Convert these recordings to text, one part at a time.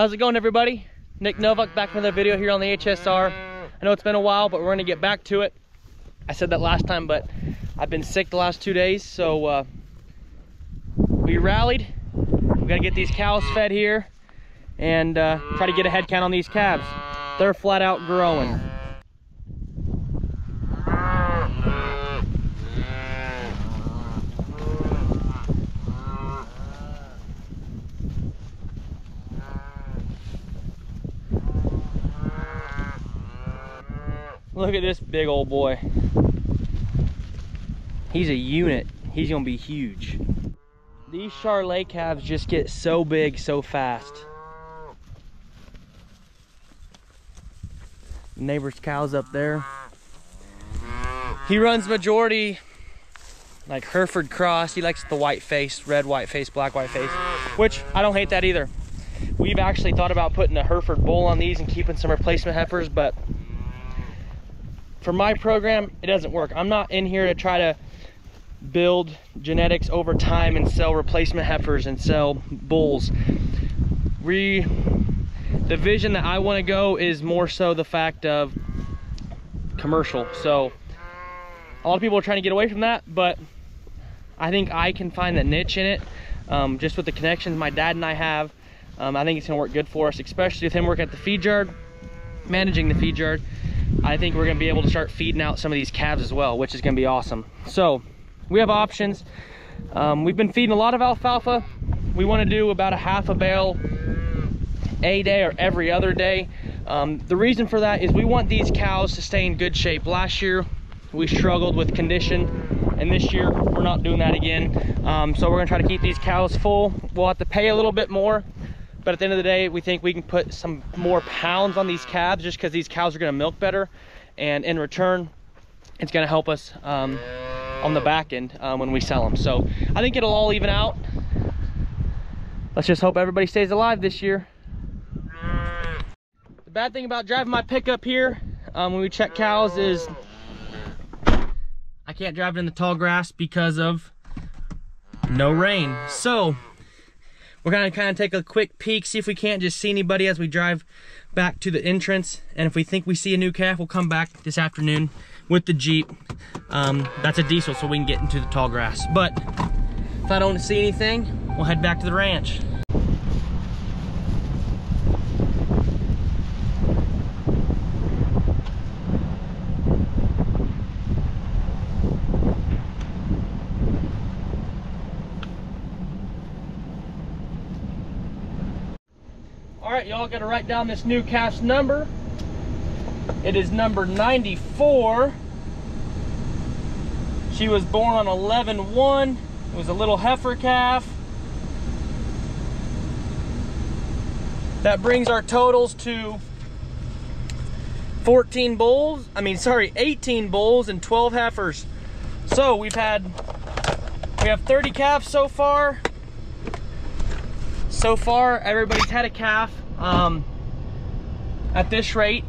How's it going, everybody? Nick Novak back with another video here on the HSR. I know it's been a while, but we're gonna get back to it. I said that last time, but I've been sick the last 2 days, so we rallied. We gotta get these cows fed here and try to get a head count on these calves. They're flat out growing. Look at this big old boy. He's a unit. He's gonna be huge. These Charolais calves just get so big so fast. Neighbor's cows up there. He runs majority like Hereford cross. He likes the white face, red white face, black white face, which I don't hate that either. We've actually thought about putting a Hereford bull on these and keeping some replacement heifers, but for my program, it doesn't work. I'm not in here to try to build genetics over time and sell replacement heifers and sell bulls. The vision that I want to go is more so the fact of commercial. So a lot of people are trying to get away from that, but I think I can find the niche in it. Just with the connections my dad and I have, I think it's gonna work good for us, especially with him working at the feed yard, managing the feed yard. I think we're gonna be able to start feeding out some of these calves as well, which is gonna be awesome. So we have options. We've been feeding a lot of alfalfa. We wanna do about a half a bale a day or every other day. The reason for that is we want these cows to stay in good shape. Last year, we struggled with condition, and this year, we're not doing that again. So we're gonna try to keep these cows full. We'll have to pay a little bit more, but at the end of the day, we think we can put some more pounds on these calves just because these cows are gonna milk better. And in return, it's gonna help us on the back end when we sell them. So I think it'll all even out. Let's just hope everybody stays alive this year. The bad thing about driving my pickup here when we check cows is I can't drive it in the tall grass because of no rain. So we're gonna kind of take a quick peek, see if we can't just see anybody as we drive back to the entrance. And if we think we see a new calf, we'll come back this afternoon with the Jeep. That's a diesel, so we can get into the tall grass. But if I don't see anything, we'll head back to the ranch. All right, y'all gotta write down this new calf's number. It is number 94. She was born on 11/1. It was a little heifer calf. That brings our totals to 18 bulls and 12 heifers. So we have 30 calves so far. So far, everybody's had a calf. At this rate,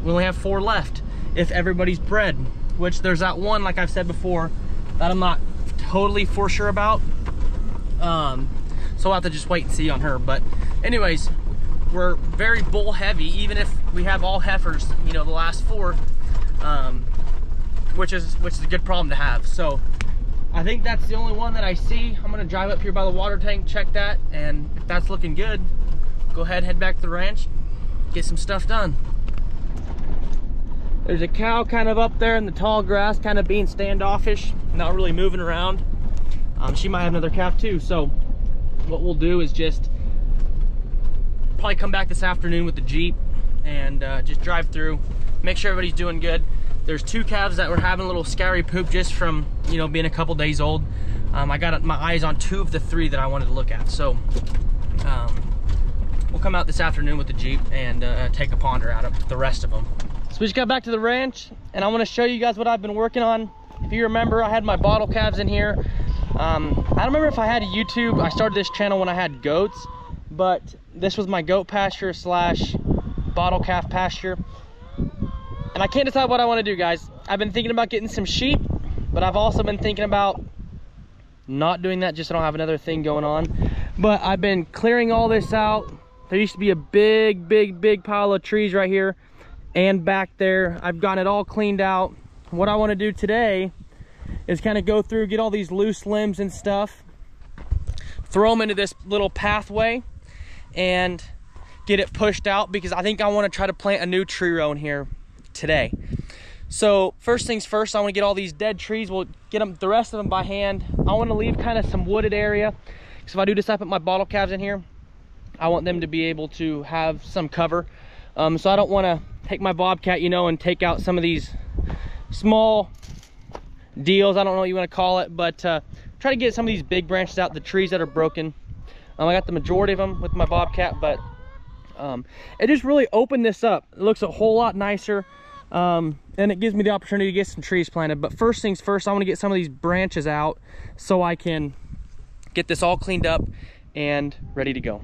we only have 4 left if everybody's bred, which there's that one, like I've said before, that I'm not totally for sure about. So we'll have to just wait and see on her. But anyways, we're very bull heavy, even if we have all heifers, you know, the last 4, which is a good problem to have. So I think that's the only one that I see. I'm gonna drive up here by the water tank, check that, and if that's looking good, go ahead, head back to the ranch, get some stuff done. There's a cow kind of up there in the tall grass, kind of being standoffish, not really moving around. She might have another calf too. So what we'll do is just probably come back this afternoon with the Jeep and just drive through, make sure everybody's doing good. There's 2 calves that were having a little scary poop just from, you know, being a couple days old. I got my eyes on 2 of the 3 that I wanted to look at. So we'll come out this afternoon with the Jeep and take a ponder out of the rest of them. So we just got back to the ranch and I want to show you guys what I've been working on. If you remember, I had my bottle calves in here. I don't remember if I had a YouTube. I started this channel when I had goats, but this was my goat pasture slash bottle calf pasture. And I can't decide what I want to do, guys. I've been thinking about getting some sheep, but I've also been thinking about not doing that just so I don't have another thing going on. But I've been clearing all this out, There used to be a big pile of trees right here and back there. I've gotten it all cleaned out. What I want to do today is kind of go through, get all these loose limbs and stuff, throw them into this little pathway and get it pushed out, because I think I want to try to plant a new tree row in here today. So first things first, I want to get all these dead trees. We'll get them, the rest of them by hand. I want to leave kind of some wooded area, because if I do decide to put my bottle calves in here, I want them to be able to have some cover. So I don't want to take my bobcat, you know, and take out some of these small deals, I don't know what you want to call it, but try to get some of these big branches out, the trees that are broken. I got the majority of them with my bobcat, but it just really opened this up. It looks a whole lot nicer, and it gives me the opportunity to get some trees planted. But first things first, I want to get some of these branches out so I can get this all cleaned up and ready to go.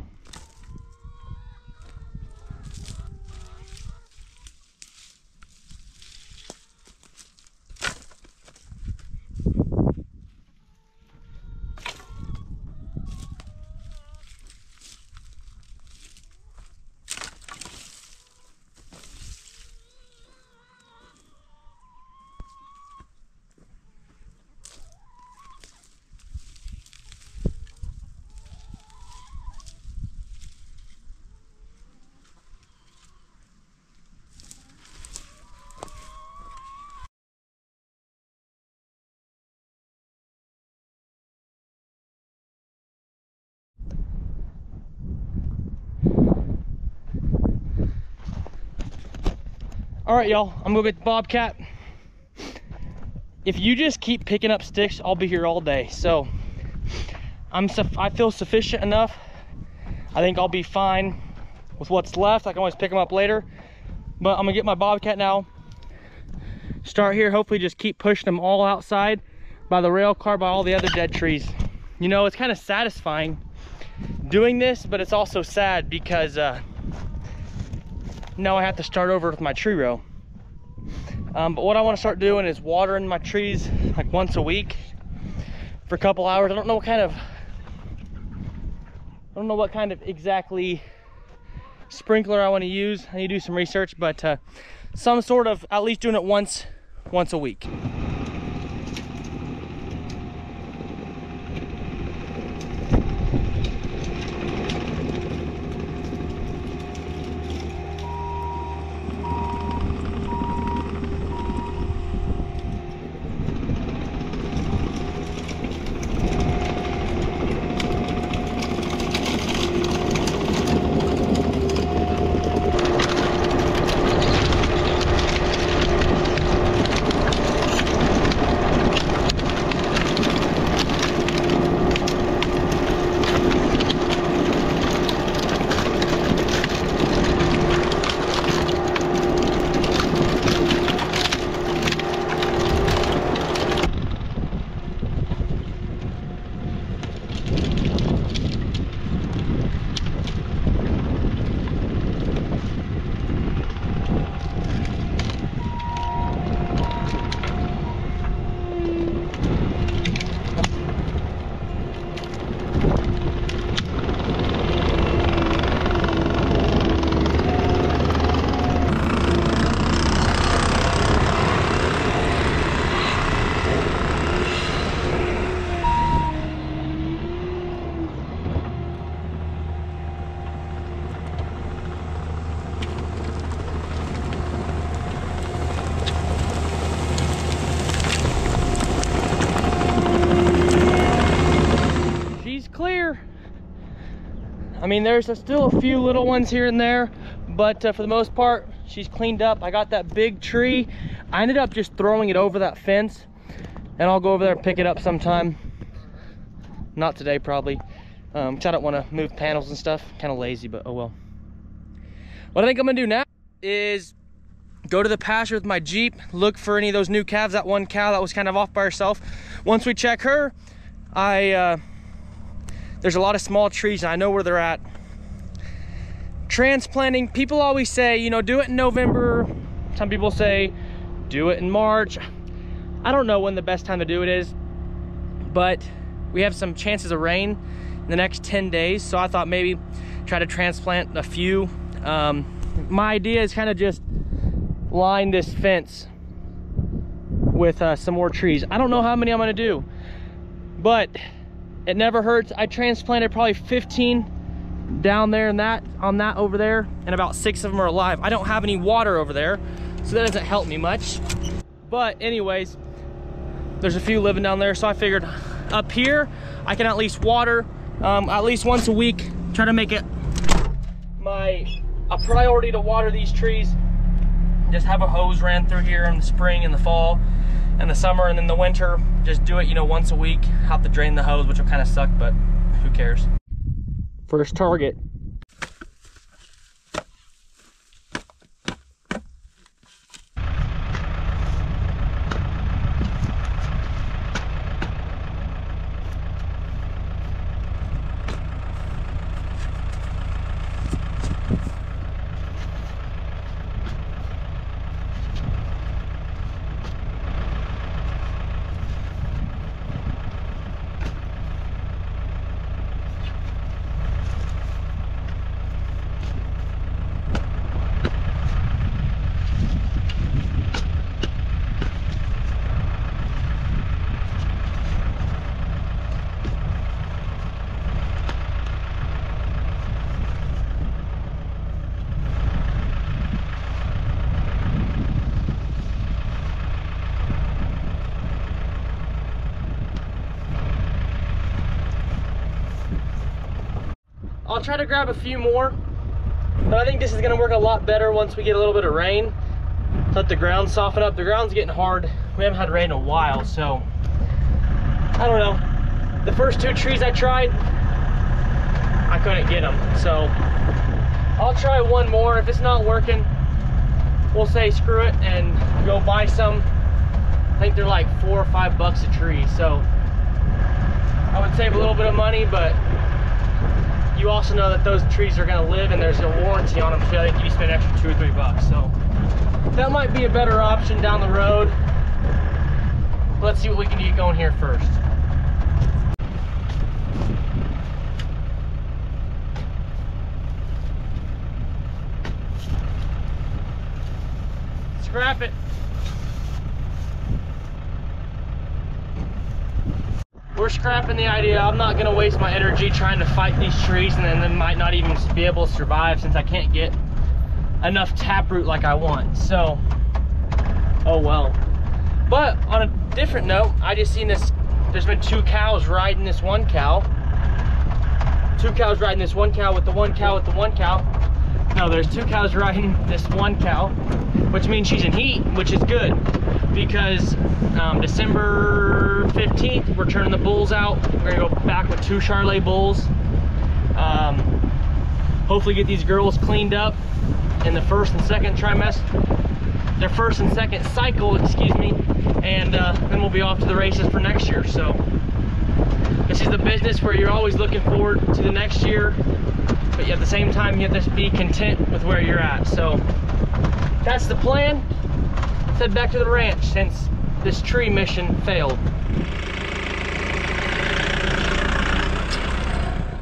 All right, y'all, I'm gonna get the bobcat. If you just keep picking up sticks, I'll be here all day. So I feel sufficient enough. I think I'll be fine with what's left. I can always pick them up later, but I'm gonna get my bobcat now. Start here, hopefully just keep pushing them all outside by the rail car, by all the other dead trees. You know, it's kind of satisfying doing this, but it's also sad because now I have to start over with my tree row. But what I want to start doing is watering my trees like once a week for a couple hours. I don't know what kind of exactly sprinkler I want to use. I need to do some research, but some sort of, at least doing it once a week. Clear. I mean, there's still a few little ones here and there, but for the most part, she's cleaned up. I got that big tree. I ended up just throwing it over that fence, and I'll go over there and pick it up sometime. Not today, probably, because I don't want to move panels and stuff. Kind of lazy, but oh well. What I think I'm gonna do now is go to the pasture with my Jeep, look for any of those new calves. That one cow that was kind of off by herself. Once we check her, there's a lot of small trees and I know where they're at. Transplanting, people always say, you know, do it in November. Some people say do it in March. I don't know when the best time to do it is, but we have some chances of rain in the next 10 days. So I thought maybe try to transplant a few. My idea is kind of just line this fence with some more trees. I don't know how many I'm gonna do, but it never hurts. I transplanted probably 15 down there and on that over there, and about 6 of them are alive. I don't have any water over there, so that doesn't help me much. But anyways, there's a few living down there, so I figured up here I can at least water at least once a week. Try to make it a priority to water these trees. Just have a hose ran through here in the spring and the fall and the summer, and then the winter just do it, you know, once a week. Have to drain the hose, which will kind of suck, but who cares. First target. I'll try to grab a few more, but I think this is gonna work a lot better once we get a little bit of rain. Let the ground soften up. The ground's getting hard. We haven't had rain in a while, so I don't know. The first 2 trees I tried, I couldn't get them. So I'll try one more. If it's not working, we'll say screw it and go buy some. I think they're like $4 or $5 a tree. So I would save a little bit of money, but you also know that those trees are going to live and there's a warranty on them, so I think you spend an extra $2 or $3. So that might be a better option down the road. Let's see what we can get going here first. Scrap it. We're scrapping the idea. I'm not gonna waste my energy trying to fight these trees and then they might not even be able to survive since I can't get enough taproot like I want. So, oh well. But on a different note, I just seen this, there's been 2 cows riding this one cow. 2 cows riding this one cow with the one cow with the one cow. No, there's 2 cows riding this one cow, which means she's in heat, which is good because December 15th, we're turning the bulls out. We're gonna go back with 2 Charolais bulls. Hopefully get these girls cleaned up in the first and second trimester, their first and second cycle, excuse me, and then we'll be off to the races for next year. So this is the business where you're always looking forward to the next year, but at the same time, you have to be content with where you're at. So that's the plan. Let's head back to the ranch since this tree mission failed.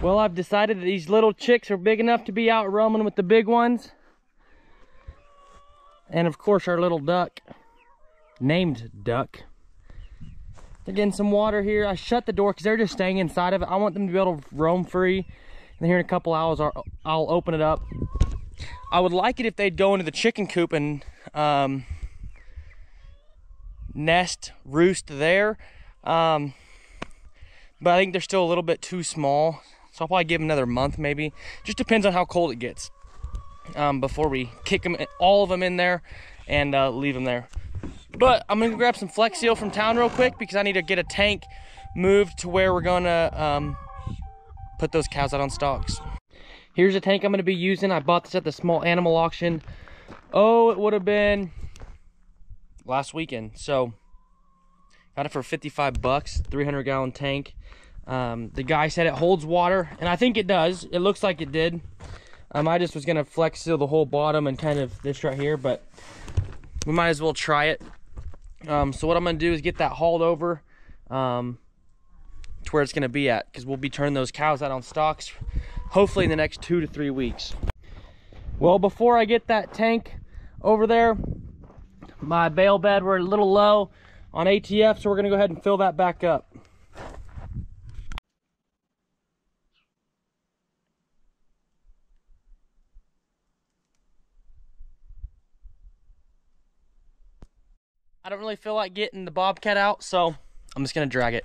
Well, I've decided that these little chicks are big enough to be out roaming with the big ones. And of course our little duck, named Duck. They're getting some water here. I shut the door because they're just staying inside of it. I want them to be able to roam free. And here in a couple hours, I'll open it up. I would like it if they'd go into the chicken coop and nest, roost there. But I think they're still a little bit too small. So I'll probably give them another month maybe. Just depends on how cold it gets before we kick them, all of them in there and leave them there. But I'm gonna grab some Flex Seal from town real quick because I need to get a tank moved to where we're gonna put those cows out on stalks. Here's a tank I'm gonna be using. I bought this at the small animal auction. Oh, it would have been last weekend. So got it for 55 bucks, 300-gallon tank. The guy said it holds water, and I think it does. It looks like it did. I just was gonna Flex Seal the whole bottom and kind of this right here, but we might as well try it. So what I'm gonna do is get that hauled over to where it's gonna be at, because we'll be turning those cows out on stalks hopefully in the next 2 to 3 weeks. Well, before I get that tank over there, my bale bed, we're a little low on ATF, so we're gonna go ahead and fill that back up. I don't really feel like getting the Bobcat out, so I'm just gonna drag it.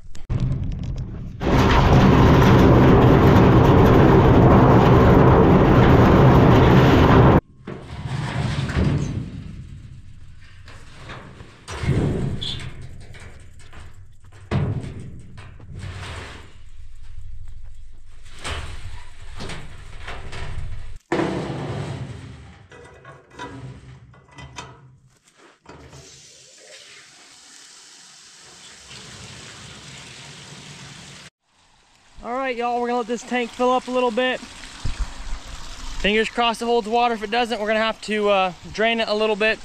All right, y'all, we're gonna let this tank fill up a little bit. Fingers crossed it holds water. If it doesn't, we're gonna have to drain it a little bit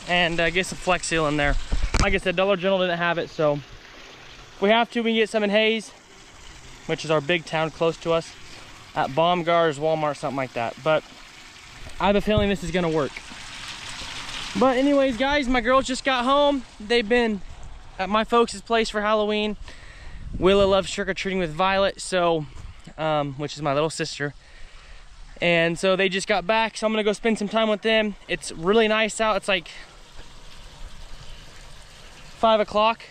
and get some Flex Seal in there. Like I said, Dollar General didn't have it, so if we have to, we can get some in Hayes, which is our big town close to us, at Baumgart's, Walmart, something like that. But I have a feeling this is gonna work. But anyways, guys, my girls just got home. They've been at my folks' place for Halloween. Willa loves trick-or-treating with Violet, so which is my little sister, and so they just got back, so I'm gonna go spend some time with them. It's really nice out. It's like 5 o'clock,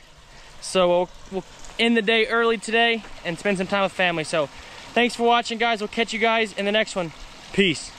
so we'll end the day early today and spend some time with family. So thanks for watching, guys. We'll catch you guys in the next one. Peace.